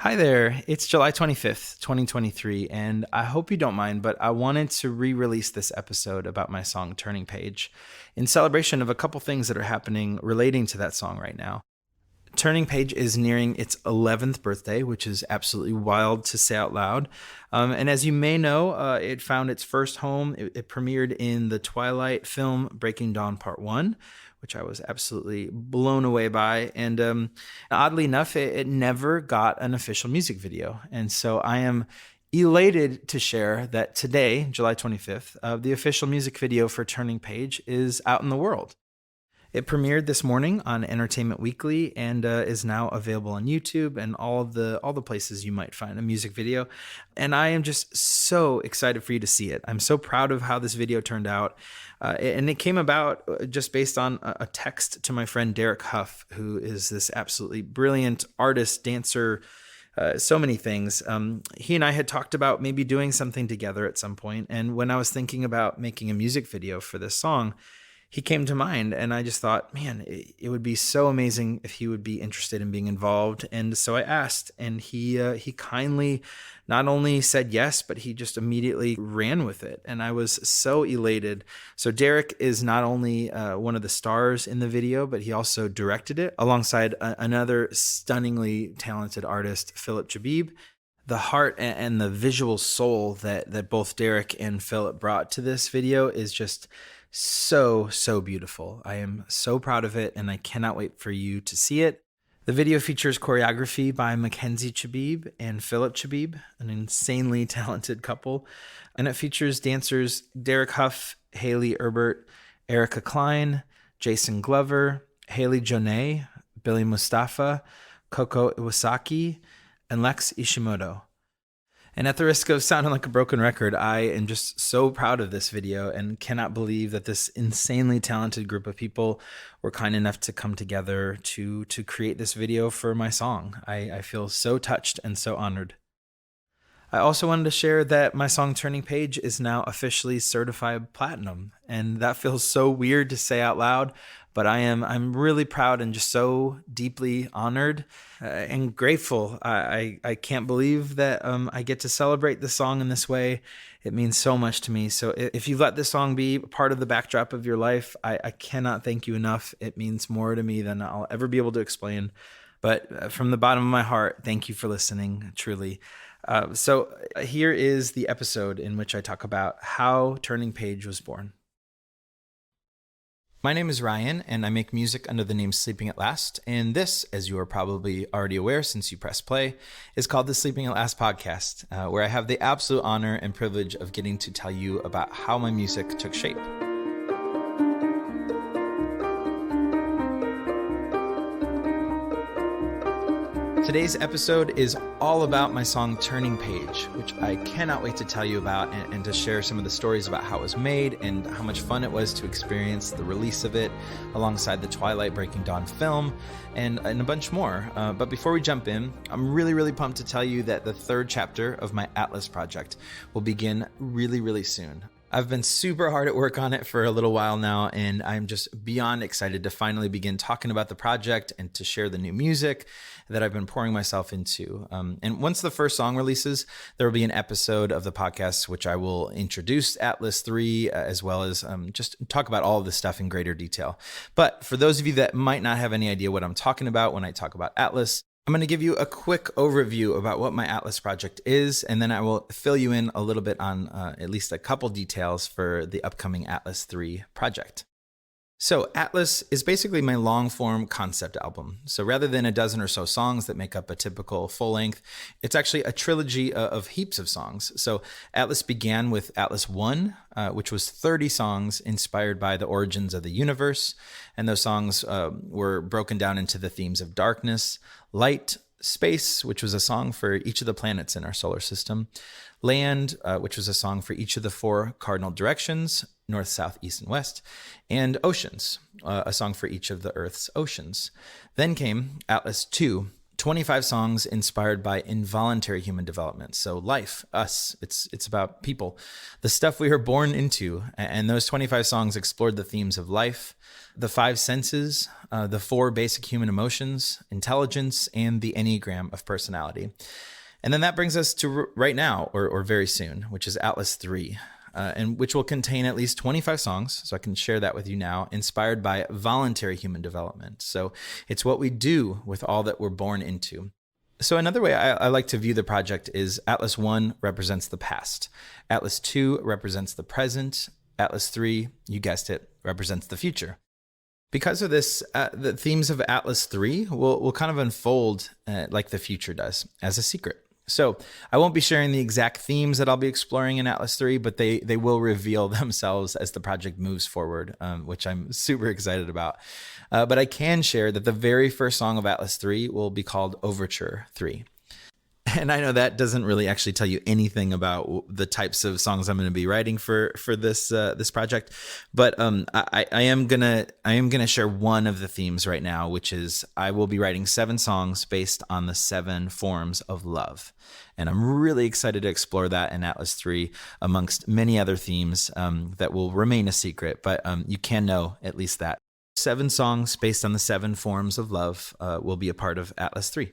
Hi there, it's July 25th, 2023, and I hope you don't mind, but I wanted to re-release this episode about my song Turning Page in celebration of a couple things that are happening relating to that song right now. Turning Page is nearing its 11th birthday, which is absolutely wild to say out loud. And as you may know, it found its first home. It premiered in the Twilight film Breaking Dawn Part 1, which I was absolutely blown away by. And oddly enough, it never got an official music video. And so I am elated to share that today, July 25th, the official music video for Turning Page is out in the world. It premiered this morning on Entertainment Weekly and is now available on YouTube and all the places you might find a music video. And I am just so excited for you to see it. I'm so proud of how this video turned out. And it came about just based on a text to my friend Derek Huff, who is this absolutely brilliant artist, dancer, so many things. He and I had talked about maybe doing something together at some point. And when I was thinking about making a music video for this song, he came to mind, and I just thought, man, it would be so amazing if he would be interested in being involved. And so I asked, and he kindly not only said yes, but he just immediately ran with it. And I was so elated. So Derek is not only one of the stars in the video, but he also directed it alongside another stunningly talented artist, Philip Chabib. The heart and the visual soul that both Derek and Philip brought to this video is just so beautiful. I am so proud of it, and I cannot wait for you to see it. The video features choreography by Mackenzie Chabib and Philip Chabib, an insanely talented couple, and it features dancers Derek Huff, Haley Erbert, Erica Klein, Jason Glover, Haley Jonay, Billy Mustafa, Koko Iwasaki, and Lex Ishimoto. And at the risk of sounding like a broken record, I am just so proud of this video and cannot believe that this insanely talented group of people were kind enough to come together to create this video for my song. I feel so touched and so honored. I also wanted to share that my song Turning Page is now officially certified platinum, and that feels so weird to say out loud, but I'm really proud and just so deeply honored and grateful. I can't believe that I get to celebrate the song in this way. It means so much to me. So if you let this song be part of the backdrop of your life, I cannot thank you enough. It means more to me than I'll ever be able to explain. But from the bottom of my heart, thank you for listening, truly. So here is the episode in which I talk about how Turning Page was born. My name is Ryan, and I make music under the name Sleeping at Last. And this, as you are probably already aware since you pressed play, is called the Sleeping at Last podcast, where I have the absolute honor and privilege of getting to tell you about how my music took shape. Today's episode is all about my song Turning Page, which I cannot wait to tell you about and to share some of the stories about how it was made and how much fun it was to experience the release of it alongside the Twilight Breaking Dawn film and a bunch more. But before we jump in, I'm really pumped to tell you that the third chapter of my Atlas project will begin really soon. I've been super hard at work on it for a little while now, and I'm just beyond excited to finally begin talking about the project and to share the new music that I've been pouring myself into. And once the first song releases, there will be an episode of the podcast which I will introduce Atlas 3 as well as just talk about all of this stuff in greater detail. But for those of you that might not have any idea what I'm talking about when I talk about Atlas, I'm going to give you a quick overview about what my Atlas project is, and then I will fill you in a little bit on at least a couple details for the upcoming Atlas 3 project. So Atlas is basically my long-form concept album. So rather than a dozen or so songs that make up a typical full length, it's actually a trilogy of heaps of songs. So Atlas began with Atlas 1, which was 30 songs inspired by the origins of the universe. And those songs were broken down into the themes of darkness, light, space, which was a song for each of the planets in our solar system, land, which was a song for each of the four cardinal directions, north, south, east, and west, and oceans, a song for each of the Earth's oceans. Then came Atlas 2, 25 songs inspired by involuntary human development. So life, us, it's about people, the stuff we are born into. And those 25 songs explored the themes of life, the five senses, the four basic human emotions, intelligence, and the Enneagram of personality. And then that brings us to right now, or very soon, which is Atlas 3. And which will contain at least 25 songs, so I can share that with you now, inspired by voluntary human development. So it's what we do with all that we're born into. So another way I like to view the project is Atlas 1 represents the past. Atlas 2 represents the present. Atlas 3, you guessed it, represents the future. Because of this, the themes of Atlas 3 will kind of unfold like the future does, as a secret. So I won't be sharing the exact themes that I'll be exploring in Atlas 3, but they will reveal themselves as the project moves forward, which I'm super excited about. But I can share that the very first song of Atlas 3 will be called Overture 3. And I know that doesn't really actually tell you anything about the types of songs I'm going to be writing for this project, but I am gonna share one of the themes right now, which is I will be writing 7 songs based on the 7 forms of love, and I'm really excited to explore that in Atlas 3 amongst many other themes that will remain a secret, but you can know at least that 7 songs based on the 7 forms of love will be a part of Atlas 3.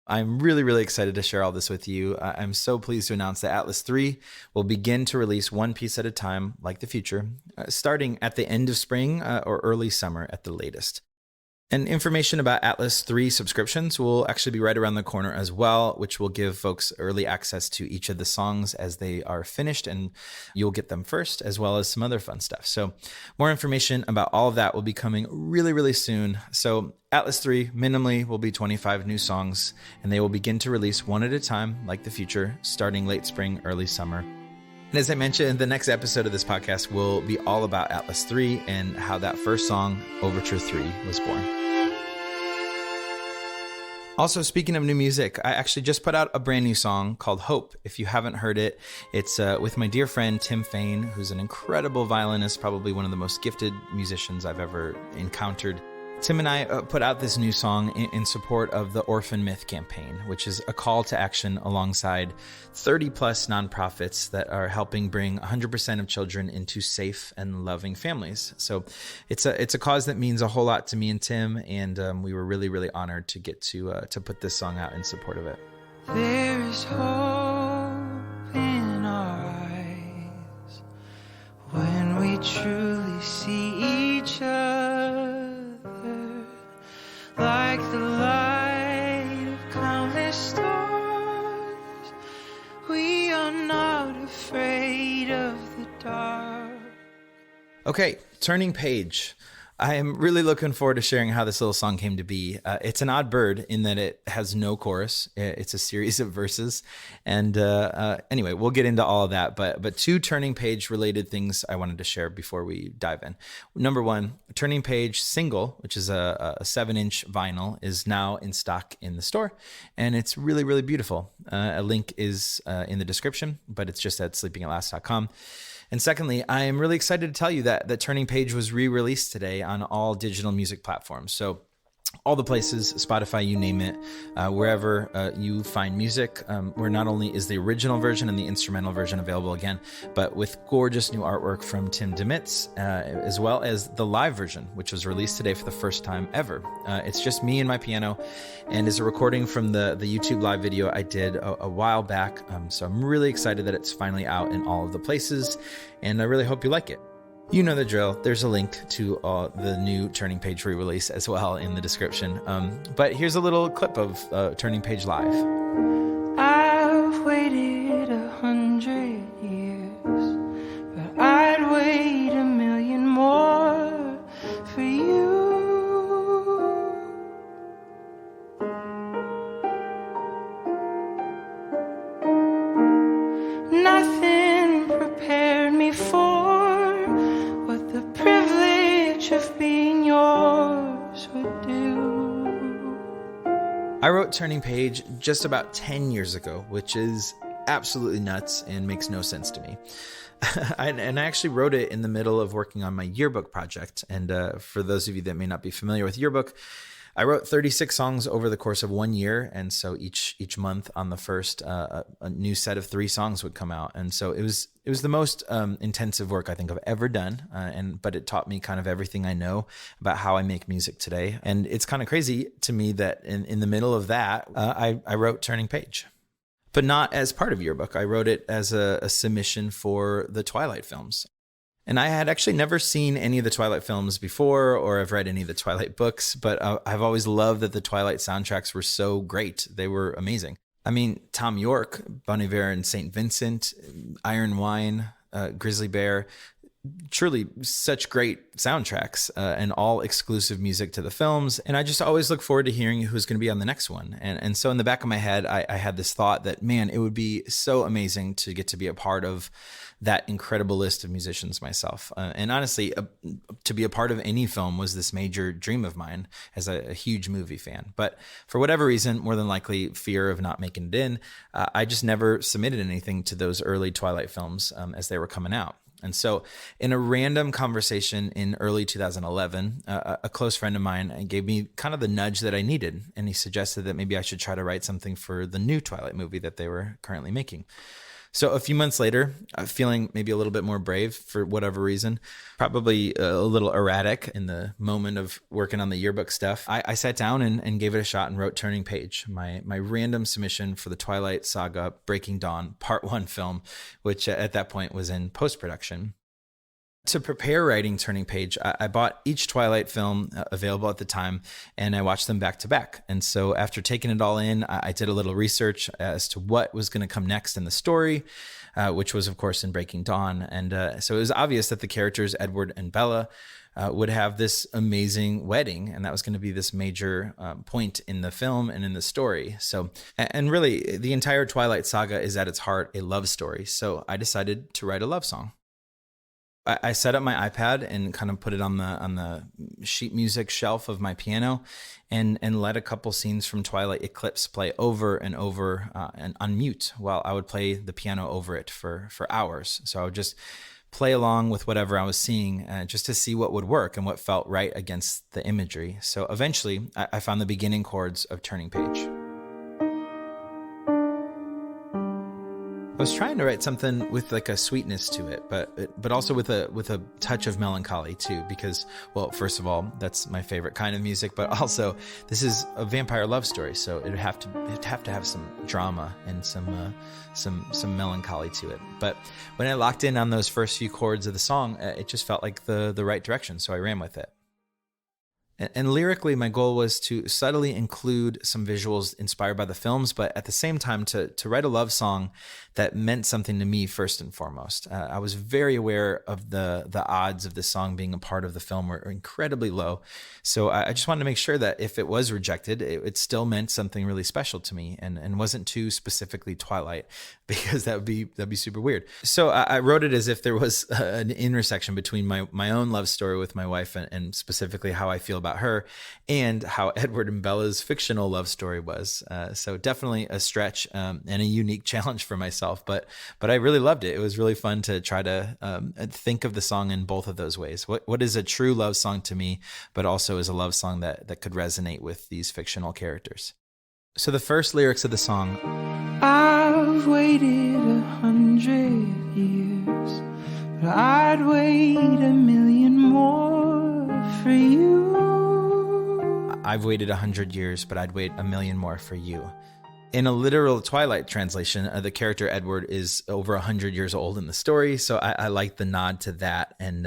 I'm really, really excited to share all this with you. I'm so pleased to announce that Atlas 3 will begin to release one piece at a time, like the future, starting at the end of spring or early summer at the latest. And information about Atlas 3 subscriptions will actually be right around the corner as well, which will give folks early access to each of the songs as they are finished, and you'll get them first, as well as some other fun stuff. So more information about all of that will be coming really, really soon. So Atlas 3 minimally will be 25 new songs, and they will begin to release one at a time, like the future, starting late spring, early summer. And as I mentioned, the next episode of this podcast will be all about Atlas 3 and how that first song, Overture 3, was born. Also, speaking of new music, I actually just put out a brand new song called Hope. If you haven't heard it, it's with my dear friend Tim Fain, who's an incredible violinist, probably one of the most gifted musicians I've ever encountered. Tim and I put out this new song in support of the Orphan Myth campaign, which is a call to action alongside 30 plus nonprofits that are helping bring 100% of children into safe and loving families. So it's a cause that means a whole lot to me and Tim, and we were really, really honored to get to put this song out in support of it. There is hope in our eyes when we truly see each other. Like the light of countless stars, we are not afraid of the dark. Okay, turning page. I am really looking forward to sharing how this little song came to be. It's an odd bird in that it has no chorus. It's a series of verses. And anyway, we'll get into all of that. But 2 turning page related things I wanted to share before we dive in. Number 1, turning page single, which is a 7-inch vinyl, is now in stock in the store. And it's really, really beautiful. A link is in the description, but it's just at sleepingatlast.com. And secondly, I am really excited to tell you that the Turning Page was re-released today on all digital music platforms. So all the places, Spotify, you name it, wherever you find music, where not only is the original version and the instrumental version available again, but with gorgeous new artwork from Tim DeMitz, as well as the live version, which was released today for the first time ever. It's just me and my piano, and is a recording from the YouTube live video I did a while back. So I'm really excited that it's finally out in all of the places, and I really hope you like it. You know the drill. There's a link to the new Turning Page re-release as well in the description. But here's a little clip of Turning Page Live. I've waited 100 years, but I'd wait 1,000,000 more for you. Nothing prepared me for what the privilege of being yours would do. I wrote Turning Page just about 10 years ago, which is absolutely nuts and makes no sense to me. And I actually wrote it in the middle of working on my yearbook project. And for those of you that may not be familiar with yearbook, I wrote 36 songs over the course of 1 year, and so each month on the first, a new set of 3 songs would come out, and so it was the most intensive work I think I've ever done, but it taught me kind of everything I know about how I make music today, and it's kind of crazy to me that in the middle of that, I wrote Turning Page. But not as part of Yearbook. I wrote it as a submission for the Twilight films. And I had actually never seen any of the Twilight films before, or I've read any of the Twilight books, but I've always loved that the Twilight soundtracks were so great. They were amazing. I mean, Tom York, Bon Iver and St. Vincent, Iron Wine, Grizzly Bear, truly such great soundtracks and all exclusive music to the films. And I just always look forward to hearing who's going to be on the next one. And so in the back of my head, I had this thought that, man, it would be so amazing to get to be a part of that incredible list of musicians myself. And honestly, to be a part of any film was this major dream of mine as a huge movie fan. But for whatever reason, more than likely fear of not making it in, I just never submitted anything to those early Twilight films as they were coming out. And so in a random conversation in early 2011, a close friend of mine gave me kind of the nudge that I needed. And he suggested that maybe I should try to write something for the new Twilight movie that they were currently making. So a few months later, feeling maybe a little bit more brave for whatever reason, probably a little erratic in the moment of working on the Yearbook stuff, I sat down and gave it a shot and wrote Turning Page, my random submission for the Twilight Saga Breaking Dawn Part 1 film, which at that point was in post-production. To prepare writing Turning Page, I bought each Twilight film available at the time, and I watched them back to back. And so after taking it all in, I did a little research as to what was going to come next in the story, which was, of course, in Breaking Dawn. And so it was obvious that the characters, Edward and Bella, would have this amazing wedding, and that was going to be this major point in the film and in the story. So, and really, the entire Twilight saga is at its heart a love story. So I decided to write a love song. I set up my iPad and kind of put it on the sheet music shelf of my piano, and let a couple scenes from Twilight Eclipse play over and over and on mute while I would play the piano over it for hours. So I would just play along with whatever I was seeing just to see what would work and what felt right against the imagery. So eventually I found the beginning chords of Turning Page. I was trying to write something with like a sweetness to it, but also with a touch of melancholy too, because, well, first of all, that's my favorite kind of music, but also this is a vampire love story, so it'd have to have some drama and some melancholy to it. But when I locked in on those first few chords of the song, it just felt like the right direction, so I ran with it. And lyrically, my goal was to subtly include some visuals inspired by the films, but at the same time to write a love song that meant something to me first and foremost. I was very aware of the odds of this song being a part of the film were incredibly low. So I just wanted to make sure that if it was rejected, it still meant something really special to me and wasn't too specifically Twilight, because that'd be super weird. So I wrote it as if there was an intersection between my own love story with my wife and specifically how I feel about her and how Edward and Bella's fictional love story was. So definitely a stretch and a unique challenge for myself, but I really loved it. It was really fun to try to think of the song in both of those ways. What is a true love song to me, but also is a love song that could resonate with these fictional characters. So the first lyrics of the song: I've waited 100 years, but I'd wait 1,000,000 more for you. I've waited 100 years, but I'd wait 1,000,000 more for you. In a literal Twilight translation, the character Edward is over 100 years old in the story, so I like the nod to that. And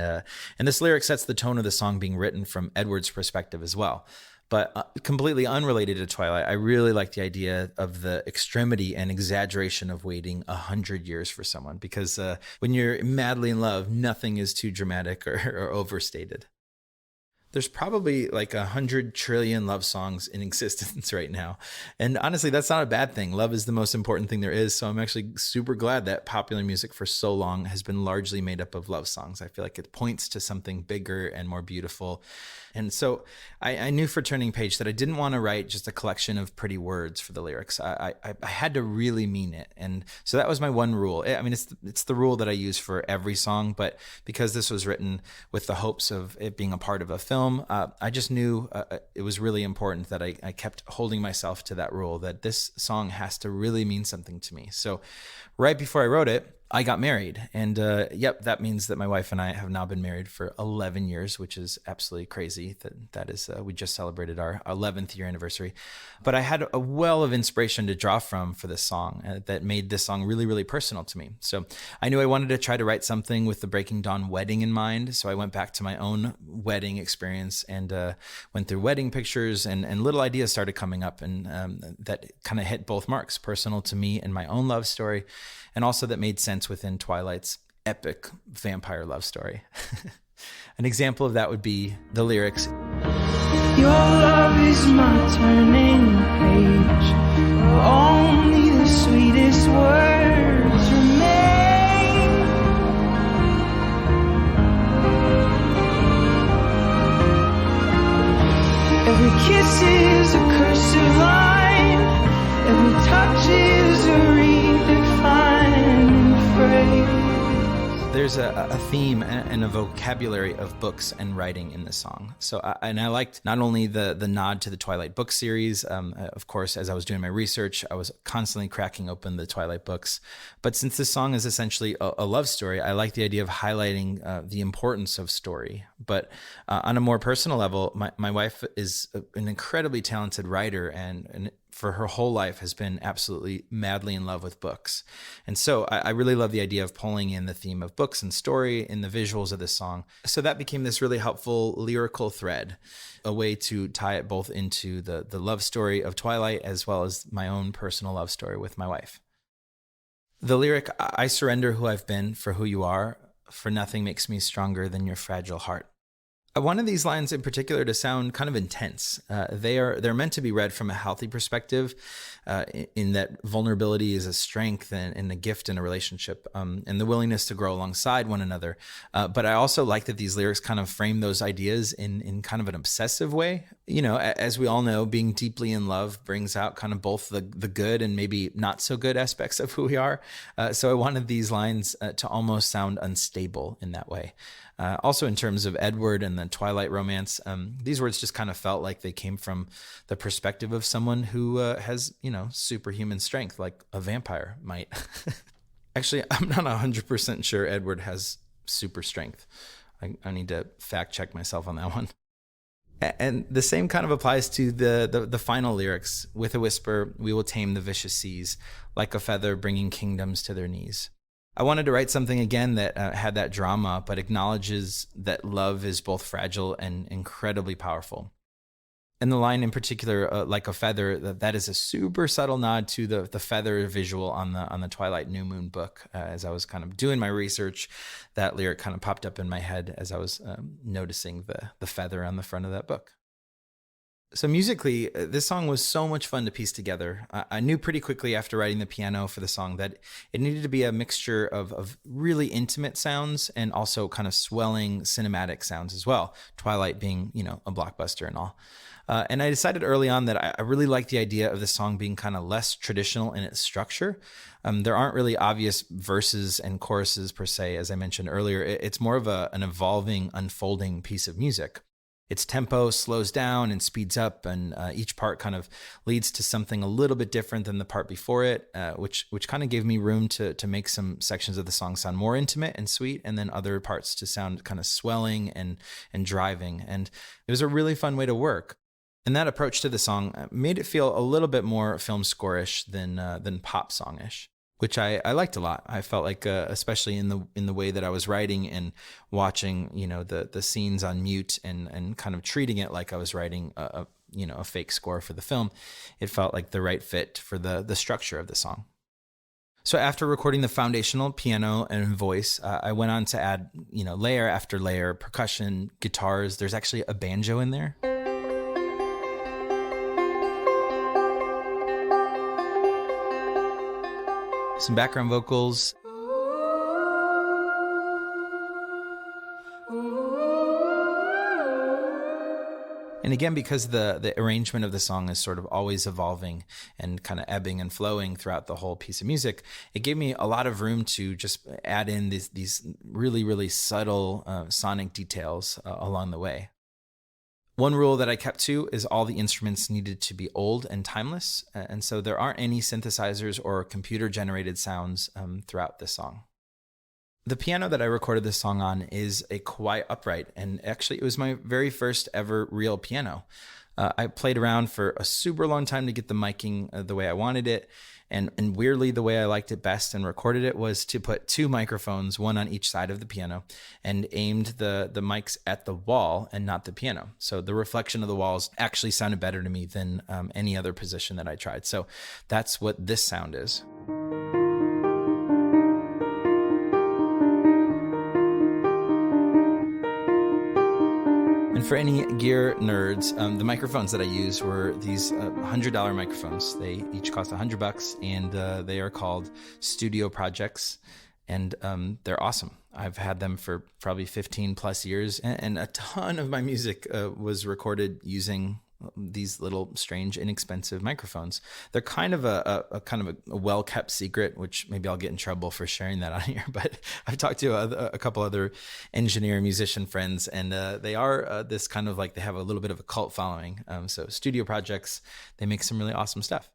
this lyric sets the tone of the song being written from Edward's perspective as well. But completely unrelated to Twilight, I really like the idea of the extremity and exaggeration of waiting 100 years for someone, because when you're madly in love, nothing is too dramatic or overstated. There's probably like 100 trillion love songs in existence right now. And honestly, that's not a bad thing. Love is the most important thing there is. So I'm actually super glad that popular music for so long has been largely made up of love songs. I feel like it points to something bigger and more beautiful. And so I knew for Turning Page that I didn't want to write just a collection of pretty words for the lyrics. I had to really mean it. And so that was my one rule. I mean, it's the rule that I use for every song, but because this was written with the hopes of it being a part of a film, film, I just knew it was really important that I kept holding myself to that rule, that this song has to really mean something to me. So right before I wrote it, I got married. And yep, that means that my wife and I have now been married for 11 years, which is absolutely crazy. That is, we just celebrated our 11th year anniversary. But I had a well of inspiration to draw from for this song that made this song really, really personal to me. So I knew I wanted to try to write something with the Breaking Dawn wedding in mind. So I went back to my own wedding experience and went through wedding pictures, and little ideas started coming up, and that kind of hit both marks, personal to me and my own love story, and also that made sense within Twilight's epic vampire love story. An example of that would be the lyrics. Your love is my turning page. Only the sweetest words remain. Every kiss is a cursive line. Every touch is a redefining phrase. There's a theme and a vocabulary of books and writing in this song. So, I liked not only the nod to the Twilight book series. Of course, as I was doing my research, I was constantly cracking open the Twilight books. But since this song is essentially a love story, I like the idea of highlighting the importance of story. But on a more personal level, my wife is an incredibly talented writer, and for her whole life has been absolutely madly in love with books. And so I really love the idea of pulling in the theme of books and story in the visuals of this song. So that became this really helpful lyrical thread, a way to tie it both into the love story of Twilight as well as my own personal love story with my wife. The lyric, I surrender who I've been for who you are, for nothing makes me stronger than your fragile heart. I wanted these lines in particular to sound kind of intense. They're meant to be read from a healthy perspective, in that vulnerability is a strength and a gift in a relationship, and the willingness to grow alongside one another. But I also like that these lyrics kind of frame those ideas in kind of an obsessive way. You know, as we all know, being deeply in love brings out kind of both the good and maybe not so good aspects of who we are. So I wanted these lines to almost sound unstable in that way. Also, in terms of Edward and the Twilight romance, these words just kind of felt like they came from the perspective of someone who has, superhuman strength, like a vampire might. Actually, I'm not 100% sure Edward has super strength. I need to fact check myself on that one. And the same kind of applies to the final lyrics. With a whisper, we will tame the vicious seas, like a feather bringing kingdoms to their knees. I wanted to write something again that had that drama, but acknowledges that love is both fragile and incredibly powerful. And the line in particular, like a feather, that is a super subtle nod to the feather visual on the Twilight New Moon book. As I was kind of doing my research, that lyric kind of popped up in my head as I was noticing the feather on the front of that book. So musically, this song was so much fun to piece together. I knew pretty quickly after writing the piano for the song that it needed to be a mixture of really intimate sounds and also kind of swelling cinematic sounds as well. Twilight being, a blockbuster and all. And I decided early on that I really liked the idea of the song being kind of less traditional in its structure. There aren't really obvious verses and choruses per se, as I mentioned earlier. It's more of an evolving, unfolding piece of music. Its tempo slows down and speeds up, and each part kind of leads to something a little bit different than the part before it, which kind of gave me room to make some sections of the song sound more intimate and sweet, and then other parts to sound kind of swelling and driving. And it was a really fun way to work. And that approach to the song made it feel a little bit more film score-ish than pop song-ish, which I liked a lot. I felt like, especially in the way that I was writing and watching, the scenes on mute and kind of treating it like I was writing a fake score for the film, it felt like the right fit for the structure of the song. So after recording the foundational piano and voice, I went on to add, layer after layer, percussion, guitars. There's actually a banjo in there. Some background vocals. And again, because the arrangement of the song is sort of always evolving and kind of ebbing and flowing throughout the whole piece of music, it gave me a lot of room to just add in these really, really subtle sonic details along the way. One rule that I kept to is all the instruments needed to be old and timeless, and so there aren't any synthesizers or computer-generated sounds throughout this song. The piano that I recorded this song on is a Kawai upright, and actually it was my very first ever real piano. I played around for a super long time to get the miking the way I wanted it, and weirdly the way I liked it best and recorded it was to put two microphones, one on each side of the piano, and aimed the mics at the wall and not the piano. So the reflection of the walls actually sounded better to me than any other position that I tried. So that's what this sound is. And for any gear nerds, the microphones that I used were these $100 microphones. They each cost $100, and they are called Studio Projects, and they're awesome. I've had them for probably 15 plus years, and a ton of my music was recorded using these little strange inexpensive microphones. They're kind of a well-kept secret, which maybe I'll get in trouble for sharing that on here, but I've talked to a couple other engineer musician friends, and they are this kind of like, they have a little bit of a cult following. So Studio Projects, they make some really awesome stuff.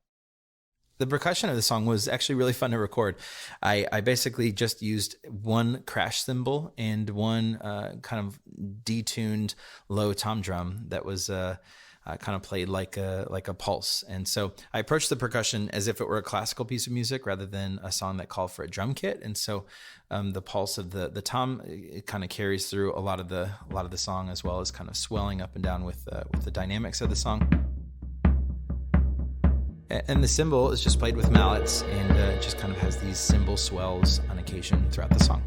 The percussion of the song was actually really fun to record. I basically just used one crash cymbal and one kind of detuned low tom drum that was kind of played like a pulse. And so I approached the percussion as if it were a classical piece of music rather than a song that called for a drum kit. And so the pulse of the tom, it kind of carries through a lot of the song, as well as kind of swelling up and down with the dynamics of the song. And the cymbal is just played with mallets, and it just kind of has these cymbal swells on occasion throughout the song.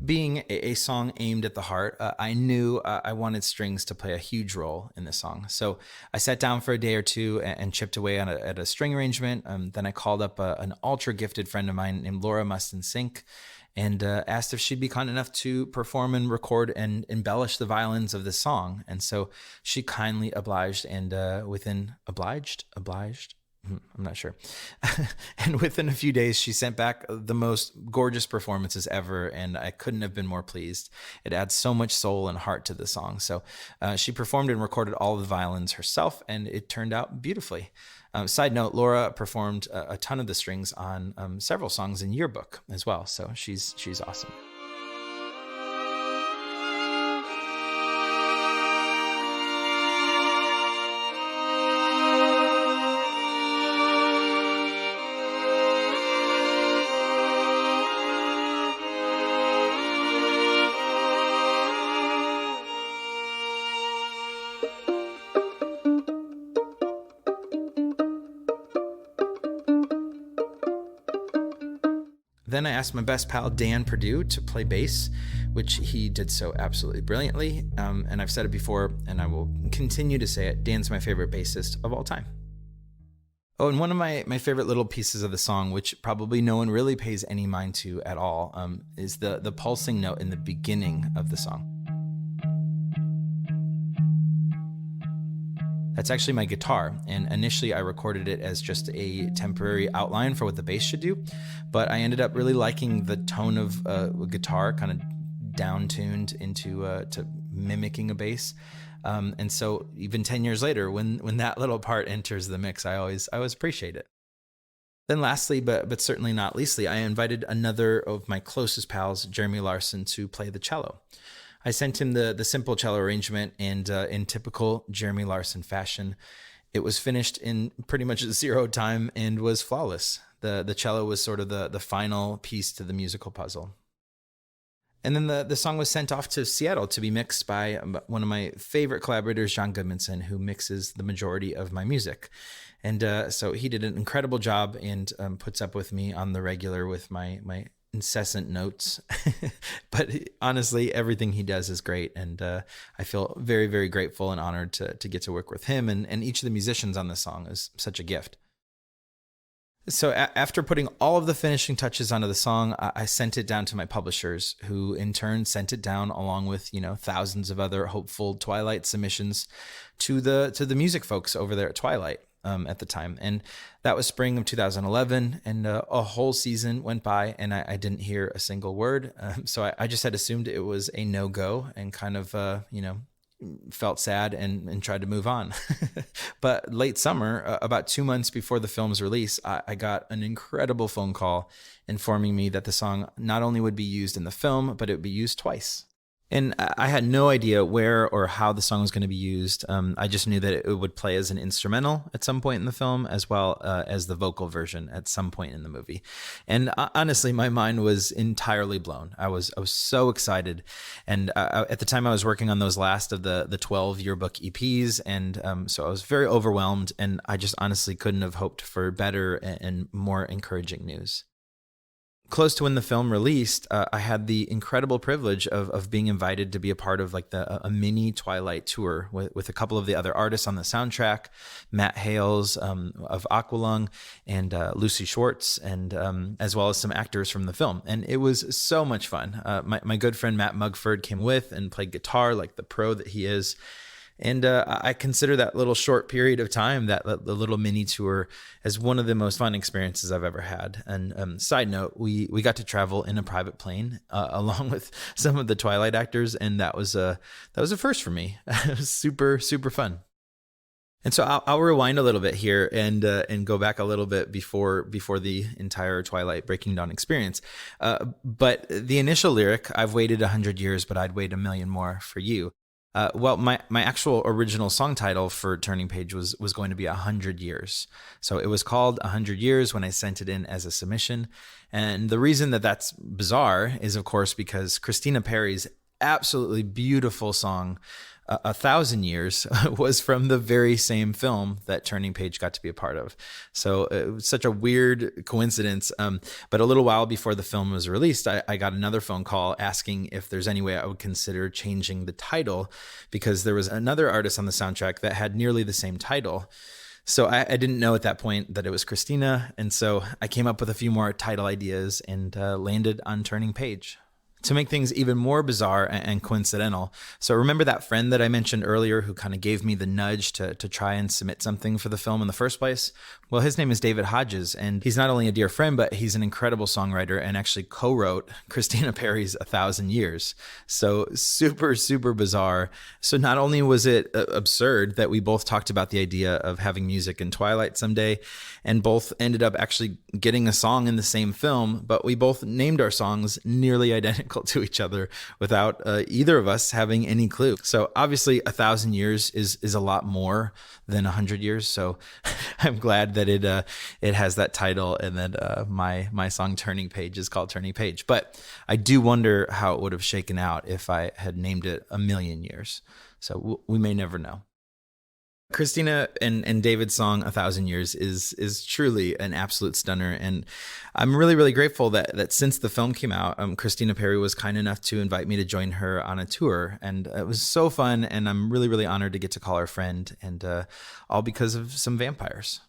Being a song aimed at the heart, I knew I wanted strings to play a huge role in the song. So I sat down for a day or two and chipped away at a string arrangement. Then I called up an ultra gifted friend of mine named Laura Mustin-Sink, and asked if she'd be kind enough to perform and record and embellish the violins of the song. And so she kindly obliged, and obliged? I'm not sure. And within a few days, she sent back the most gorgeous performances ever, and I couldn't have been more pleased. It adds so much soul and heart to the song. So she performed and recorded all of the violins herself, and it turned out beautifully. Side note, Laura performed a ton of the strings on several songs in Yearbook as well, so she's awesome. Then I asked my best pal, Dan Perdue, to play bass, which he did so absolutely brilliantly. And I've said it before, and I will continue to say it, Dan's my favorite bassist of all time. Oh, and one of my favorite little pieces of the song, which probably no one really pays any mind to at all, is the pulsing note in the beginning of the song. That's actually my guitar, and initially I recorded it as just a temporary outline for what the bass should do, but I ended up really liking the tone of a guitar, kind of down-tuned into to mimicking a bass. And so even 10 years later, when that little part enters the mix, I always appreciate it. Then lastly, but certainly not leastly, I invited another of my closest pals, Jeremy Larson, to play the cello. I sent him the simple cello arrangement, and in typical Jeremy Larson fashion, it was finished in pretty much 0 time and was flawless. The cello was sort of the final piece to the musical puzzle. And then the song was sent off to Seattle to be mixed by one of my favorite collaborators, John Goodmanson, who mixes the majority of my music. And so he did an incredible job and puts up with me on the regular with my incessant notes. But honestly, everything he does is great. And I feel very, very grateful and honored to get to work with him. And each of the musicians on this song is such a gift. So after putting all of the finishing touches onto the song, I sent it down to my publishers, who in turn sent it down along with, thousands of other hopeful Twilight submissions to the music folks over there at Twilight. at the time. And that was spring of 2011. And a whole season went by and I didn't hear a single word. So I just had assumed it was a no-go and kind of, felt sad and tried to move on. But late summer, about 2 months before the film's release, I got an incredible phone call informing me that the song not only would be used in the film, but it would be used twice. And I had no idea where or how the song was going to be used. I just knew that it would play as an instrumental at some point in the film, as well as the vocal version at some point in the movie. And honestly, my mind was entirely blown. I was so excited. And at the time, I was working on those last of the 12 yearbook EPs. And so I was very overwhelmed. And I just honestly couldn't have hoped for better and more encouraging news. Close to when the film released, I had the incredible privilege of being invited to be a part of like a mini Twilight tour with a couple of the other artists on the soundtrack, Matt Hales of Aqualung and Lucy Schwartz, and as well as some actors from the film. And it was so much fun. My good friend Matt Mugford came with and played guitar like the pro that he is. And I consider that little short period of time, the little mini tour, as one of the most fun experiences I've ever had. And side note, we got to travel in a private plane along with some of the Twilight actors, and that was a first for me. It was super, super fun. And so I'll rewind a little bit here and go back a little bit before the entire Twilight Breaking Dawn experience. But the initial lyric, "I've waited 100 years, but I'd wait a million more for you." Well, my actual original song title for Turning Page was going to be 100 Years. So it was called 100 Years when I sent it in as a submission. And the reason that that's bizarre is, of course, because Christina Perri's absolutely beautiful song, 1,000 Years, was from the very same film that Turning Page got to be a part of. So it was such a weird coincidence. But a little while before the film was released, I got another phone call asking if there's any way I would consider changing the title, because there was another artist on the soundtrack that had nearly the same title. So I didn't know at that point that it was Christina. And so I came up with a few more title ideas and landed on Turning Page. To make things even more bizarre and coincidental, so remember that friend that I mentioned earlier who kind of gave me the nudge to try and submit something for the film in the first place? Well, his name is David Hodges, and he's not only a dear friend, but he's an incredible songwriter and actually co-wrote Christina Perri's 1,000 Years. So super, super bizarre. So not only was it absurd that we both talked about the idea of having music in Twilight someday, and both ended up actually getting a song in the same film, but we both named our songs nearly identical to each other without either of us having any clue. So obviously 1,000 years is a lot more than 100 years. So I'm glad that it has that title, and that my song Turning Page is called Turning Page. But I do wonder how it would have shaken out if I had named it A Million Years. So we may never know. Christina and David's song 1,000 Years is truly an absolute stunner, and I'm really, really grateful that since the film came out, Christina Perri was kind enough to invite me to join her on a tour, and it was so fun, and I'm really, really honored to get to call her friend, and all because of some vampires.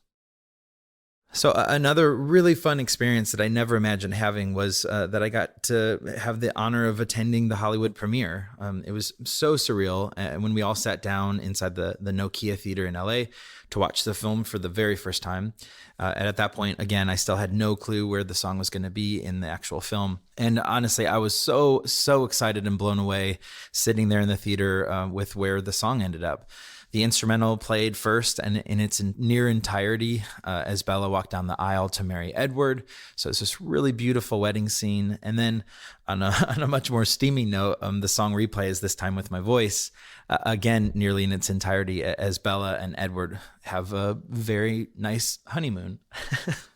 So another really fun experience that I never imagined having was that I got to have the honor of attending the Hollywood premiere. It was so surreal when we all sat down inside the Nokia Theater in LA to watch the film for the very first time. And at that point, again, I still had no clue where the song was going to be in the actual film. And honestly, I was so excited and blown away sitting there in the theater with where the song ended up. The instrumental played first and in its near entirety as Bella walked down the aisle to marry Edward. So it's this really beautiful wedding scene. And then on a much more steamy note, the song replays, this time with my voice, again, nearly in its entirety, as Bella and Edward have a very nice honeymoon.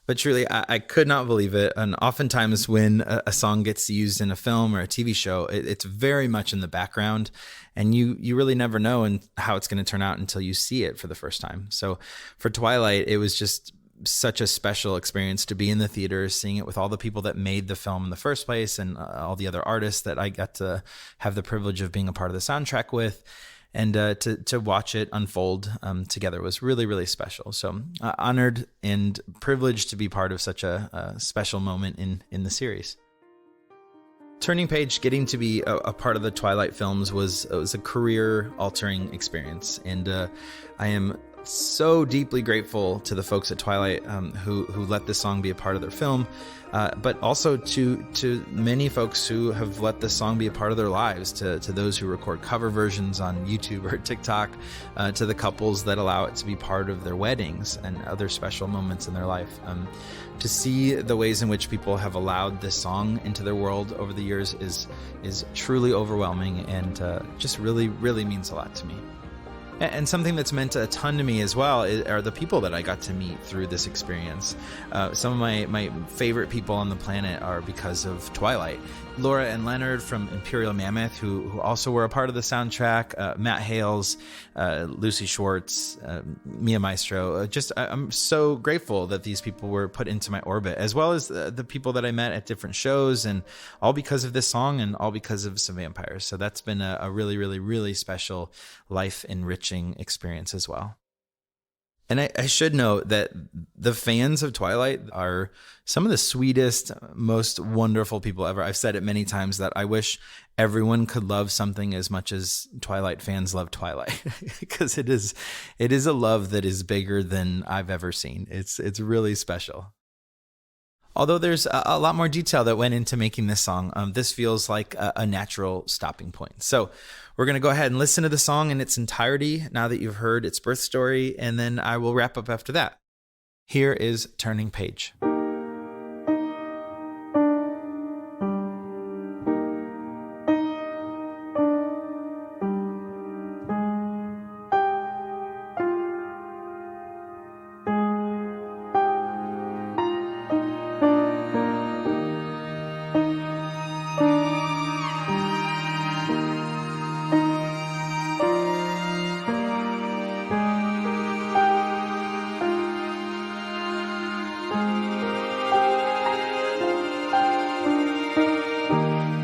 But truly, I could not believe it. And oftentimes when a song gets used in a film or a TV show, it's very much in the background. And you really never know how it's going to turn out until you see it for the first time. So for Twilight, it was just such a special experience to be in the theater, seeing it with all the people that made the film in the first place, and all the other artists that I got to have the privilege of being a part of the soundtrack with. And to watch it unfold together was really, really special. So honored and privileged to be part of such a special moment in the series. Turning Page, getting to be a part of the Twilight films was a career-altering experience. And I am so deeply grateful to the folks at Twilight who let this song be a part of their film, but also to many folks who have let this song be a part of their lives, to those who record cover versions on YouTube or TikTok, to the couples that allow it to be part of their weddings and other special moments in their life. To see the ways in which people have allowed this song into their world over the years is truly overwhelming, and just really, really means a lot to me. And something that's meant a ton to me as well are the people that I got to meet through this experience. Some of my favorite people on the planet are because of Twilight. Laura and Leonard from Imperial Mammoth, who also were a part of the soundtrack, Matt Hales, Lucy Schwartz, Mia Maestro. I'm so grateful that these people were put into my orbit, as well as the people that I met at different shows, and all because of this song and all because of Some Vampires. So that's been a really, really, really special, life-enriching experience as well. And I should note that the fans of Twilight are some of the sweetest, most wonderful people ever. I've said it many times that I wish everyone could love something as much as Twilight fans love Twilight, because it is a love that is bigger than I've ever seen. It's really special. Although there's a lot more detail that went into making this song, this feels like a natural stopping point. So we're going to go ahead and listen to the song in its entirety now that you've heard its birth story, and then I will wrap up after that. Here is Turning Page.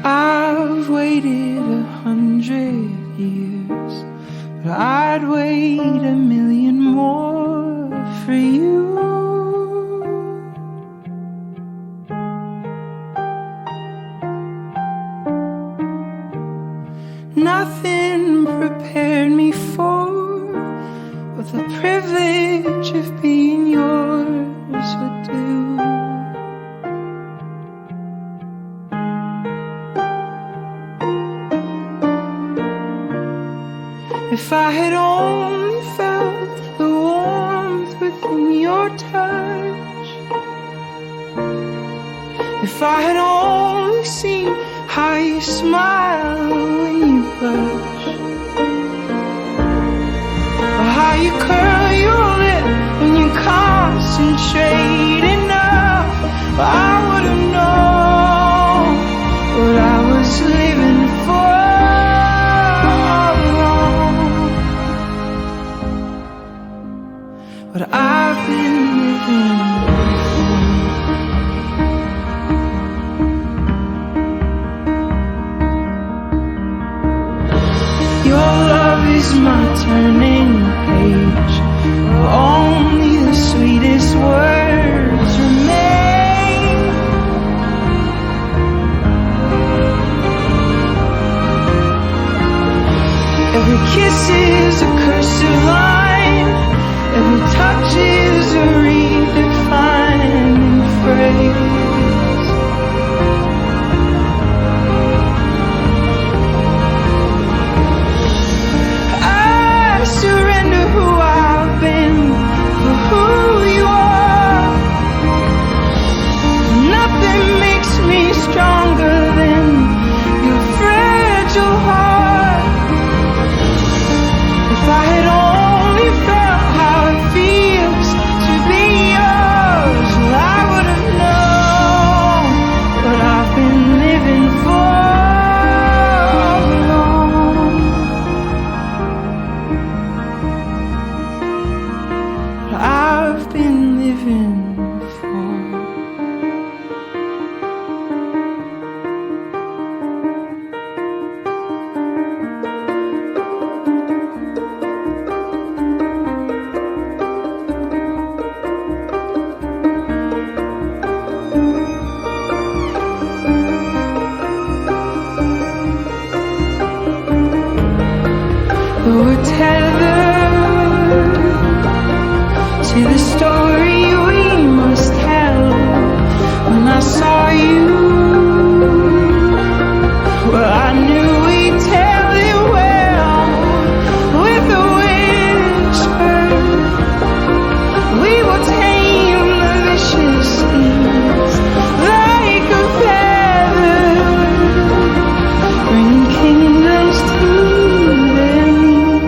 I've waited 100 years, but I'd wait 1,000,000 more for you. Nothing prepared me for what the privilege of being yours would do. If I had only felt the warmth within your touch, if I had only seen how you smile when you blush, or how you curl your lip when you concentrate enough, I would have known what I was living for. But I've been living for. Your love is my turning page, where only the sweetest words remain. Every kiss is a cursive line, every touch is a redefining phrase. I story we must tell. When I saw you, well, I knew we'd tell it well. With a whisper, we will tame the vicious seas like a feather, bringing kingdoms to their knees.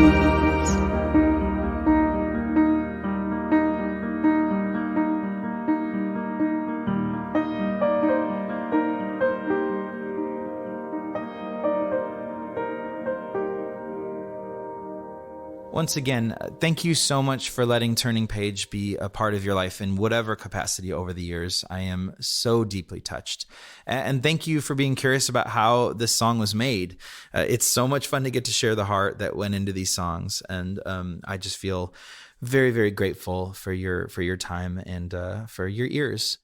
Once again, thank you so much for letting Turning Page be a part of your life in whatever capacity over the years. I am so deeply touched. And thank you for being curious about how this song was made. It's so much fun to get to share the heart that went into these songs. And I just feel very, very grateful for your time and for your ears.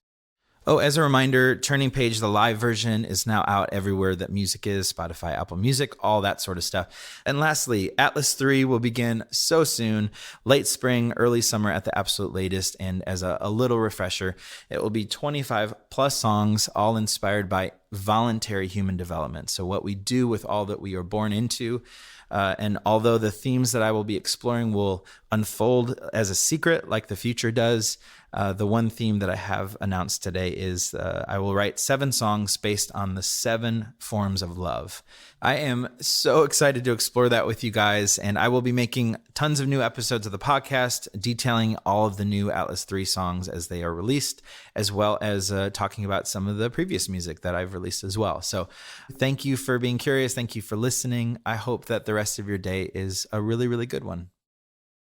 Oh, as a reminder, Turning Page, the live version, is now out everywhere that music is, Spotify, Apple Music, all that sort of stuff. And lastly, Atlas 3 will begin so soon, late spring, early summer at the absolute latest. And as a little refresher, it will be 25 plus songs, all inspired by voluntary human development. So what we do with all that we are born into. And although the themes that I will be exploring will unfold as a secret like the future does, the one theme that I have announced today is I will write 7 songs based on the 7 forms of love. I am so excited to explore that with you guys, and I will be making tons of new episodes of the podcast detailing all of the new Atlas 3 songs as they are released, as well as talking about some of the previous music that I've released as well. So thank you for being curious. Thank you for listening. I hope that the rest of your day is a really, really good one.